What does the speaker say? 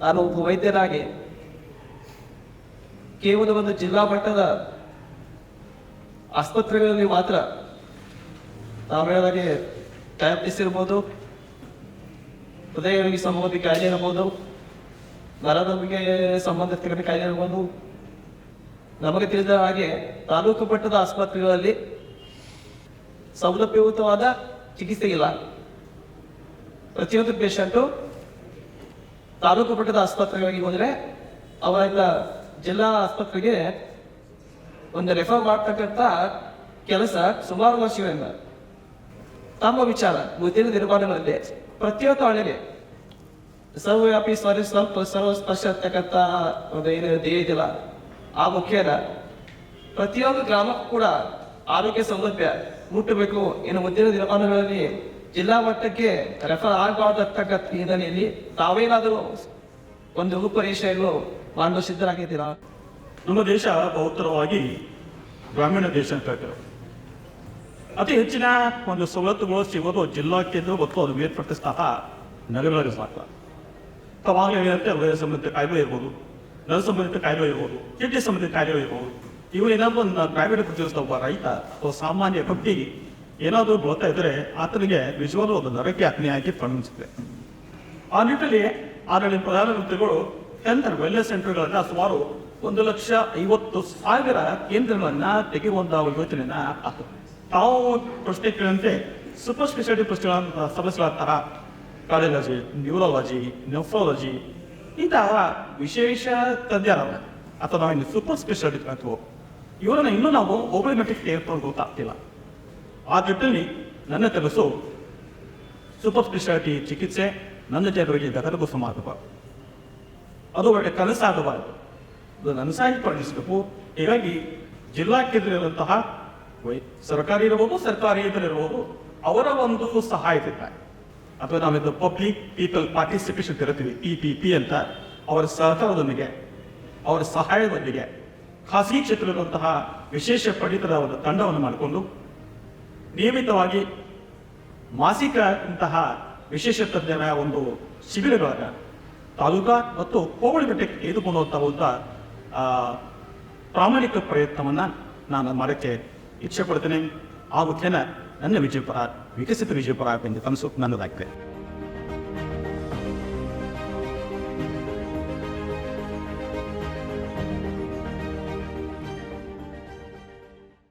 ನಾನು ಒಬ್ಬ ವೈದ್ಯರಾಗಿ ಕೇವಲ ಒಂದು ಜಿಲ್ಲಾ ಮಟ್ಟದ ಆಸ್ಪತ್ರೆಗಳಲ್ಲಿ ಮಾತ್ರ ನಾವು ಹೇಳಿದಾಗೆ ಡಯಾಬಿಟಿಸ್ ಇರ್ಬೋದು, ಹೃದಯ ಸಂಬಂಧಿ ಕಾಯಿಲೆ ಇರ್ಬೋದು, ನರದೊಂದಿಗೆ ಸಂಬಂಧಿತ ಕಾಯಿಲೆ ಇರ್ಬೋದು, ನಮಗೆ ತಿಳಿದ ಹಾಗೆ ತಾಲೂಕು ಮಟ್ಟದ ಆಸ್ಪತ್ರೆಗಳಲ್ಲಿ ಸೌಲಭ್ಯಯುತವಾದ ಚಿಕಿತ್ಸೆ ಇಲ್ಲ. ಪ್ರತಿಯೊಂದು ಪೇಷಂಟು ತಾಲೂಕು ಮಟ್ಟದ ಆಸ್ಪತ್ರೆಗಳಿಗೆ ಹೋದರೆ ಅವರೆಲ್ಲ ಜಿಲ್ಲಾ ಆಸ್ಪತ್ರೆಗೆ ಒಂದು ರೆಫರ್ ಮಾಡ್ತಕ್ಕಂಥ ಕೆಲಸ ಸುಮಾರು ವರ್ಷಗಳಿಂದ ತಮ್ಮ ವಿಚಾರ ಮುಂದಿನ ದಿನಮಾನಗಳಲ್ಲಿ ಪ್ರತಿಯೊಂದು ಹಳ್ಳಿಗೆ ಸರ್ವವ್ಯಾಪಿ ಸರ್ವಸ್ಪರ್ಶ ಅಂತಕ್ಕಂಥ ಒಂದು ಏನು ಇದೆಯಲ್ಲ ಆ ಮುಖ್ಯನ ಪ್ರತಿಯೊಂದು ಗ್ರಾಮಕ್ಕೂ ಕೂಡ ಆರೋಗ್ಯ ಸೌಲಭ್ಯ ಮುಟ್ಟಬೇಕು. ಇನ್ನು ಮುಂದಿನ ದಿನಮಾನಗಳಲ್ಲಿ ಜಿಲ್ಲಾ ಮಟ್ಟಕ್ಕೆ ರೆಫರ್ ಆಗಬಾರ್ದಕ್ಕಂಥ ಹಿನ್ನೆಲೆಯಲ್ಲಿ ತಾವೇನಾದರೂ ಒಂದು ರೂಪರೇಷೆಯನ್ನು ಮಾಡಲು ಸಿದ್ಧರಾಗಿದ್ದೀರಾ? ನಮ್ಮ ದೇಶ ಬಹುತರವಾಗಿ ಗ್ರಾಮೀಣ ದೇಶ ಅಂತ ಹೇಳ್ತಾರೆ. ಅತಿ ಹೆಚ್ಚಿನ ಒಂದು ಸವಲತ್ತುಗಳು ಸಿಗೋದು ಜಿಲ್ಲಾ ಕೇಂದ್ರ ಮತ್ತು ಅದು ಬೇರ್ಪಟ್ಟ ಸ್ಥಾನ ನಗರಗಳಿಗೆ ಮಾತ್ರ. ತವಾಗಲೇ ಏನಂತೆ ಹೃದಯ ಸಂಬಂಧಿತ ಕಾಯಿಲೆ ಇರ್ಬೋದು, ನರ ಸಂಬಂಧಿತ ಕಾಯಿಲೆ ಇರ್ಬೋದು, ಕಿಡ್ನಿ ಸಂಬಂಧಿತ ಕಾಯಿಲೆ ಇರ್ಬೋದು. ಇವು ಏನಾದರೂ ಒಂದು ಗ್ರಾಮೀಣ ಪ್ರದೇಶದ ಒಬ್ಬ ರೈತ ಅಥವಾ ಸಾಮಾನ್ಯ ಭಕ್ತಿಗೆ ಏನಾದರೂ ಬರ್ತಾ ಇದ್ರೆ ಆತನಿಗೆ ನಿಜವಾಗ್ಲೂ ಒಂದು ನರಕ್ಕೆ ಅಗ್ನಿಯಾಗಿ ಪರಿಣಮಿಸುತ್ತೆ. ಆ ನಿಟ್ಟಿನಲ್ಲಿ ಆಡಳಿತ ಪ್ರಧಾನಮಂತ್ರಿಗಳು ಹೆಲ್ತ್ ವೆಲ್ನೆಸ್ ಸೆಂಟರ್ಗಳನ್ನ ಸುಮಾರು 1,50,000 ಕೇಂದ್ರಗಳನ್ನ ತೆಗೆಯುವಂತಹ ಯೋಜನೆಯನ್ನ ಹಾಕಿದ್ರು. ತಾವು ಪ್ರಶ್ನೆ ಕೇಳಿದಂತೆ ಸೂಪರ್ ಸ್ಪೆಷಾಲಿಟಿ ಪ್ರಶ್ನೆಗಳನ್ನ ಸದಸ್ಯರಾಗ್ತಾರ, ಕಾರ್ಡಿಯಾಲಜಿ, ನ್ಯೂರಾಲಜಿ, ನೆಫ್ರಾಲಜಿ ಇಂತಹ ವಿಶೇಷ ತಜ್ಞರನ್ನ ಅಥವಾ ನಾವಿನ್ನು ಸೂಪರ್ ಸ್ಪೆಷಾಲಿಟಿ ಅಥವಾ ಇವರನ್ನ ಇನ್ನೂ ನಾವು ಒಬ್ಬರ ಮಟ್ಟಿಗೆ ತೆಗೆದುಕೊಂಡು ಗೊತ್ತಾಗ್ತಿಲ್ಲ. ಆ ನಿಟ್ಟಿನಲ್ಲಿ ನನ್ನ ಕೆಲಸು ಸೂಪರ್ ಸ್ಪೆಷಾಲಿಟಿ ಚಿಕಿತ್ಸೆ ನನ್ನ ಜನರಿಗೆ ಗದಗು ಸಮಾಗಬಾರದು, ಅದು ಒಳ್ಳೆ ಕನಸಾಗಬಾರದು, ಅದು ನನಸಾಗಿ ಪರಿಣಿಸಬೇಕು. ಹೀಗಾಗಿ ಜಿಲ್ಲಾ ಕೇಂದ್ರದಂತಹ ಸರ್ಕಾರಿ ಇರಬಹುದು, ಸರ್ಕಾರಿಯೇತರಿರಬಹುದು, ಅವರ ಒಂದು ಸಹಾಯದಿಂದ ಅಥವಾ ನಾವಿದ್ದು ಪಬ್ಲಿಕ್ ಪೀಪಲ್ ಪಾರ್ಟಿಸಿಪೇಷನ್ ಇರುತ್ತೀವಿ PPP ಅಂತ, ಅವರ ಸಹಕಾರದೊಂದಿಗೆ ಅವರ ಸಹಾಯದೊಂದಿಗೆ ಖಾಸಗಿ ಕ್ಷೇತ್ರದಂತಹ ವಿಶೇಷ ಪಡಿತರ ಒಂದು ತಂಡವನ್ನು ಮಾಡಿಕೊಂಡು ನಿಯಮಿತವಾಗಿ ಮಾಸಿಕ ಇಂತಹ ವಿಶೇಷ ತಜ್ಞರ ಒಂದು ಶಿಬಿರಗಳನ್ನು ತಾಲೂಕಾ ಮತ್ತು ಹೋಬಳಿ ಮಟ್ಟಕ್ಕೆ ತೆಗೆದುಕೊಳ್ಳುವಂತಹ ಪ್ರಾಮಾಣಿಕ ಪ್ರಯತ್ನವನ್ನ ನಾನು ಮಾಡೋಕ್ಕೆ ಇಚ್ಛೆ ಪಡ್ತೇನೆ. ಆ ಮುಖ್ಯನ ನನ್ನ ವಿಜಯಪುರ ವಿಕಸಿತ ವಿಜಯಪುರ ಎಂದು ಕನಸು ನನ್ನದಾಗಿದೆ.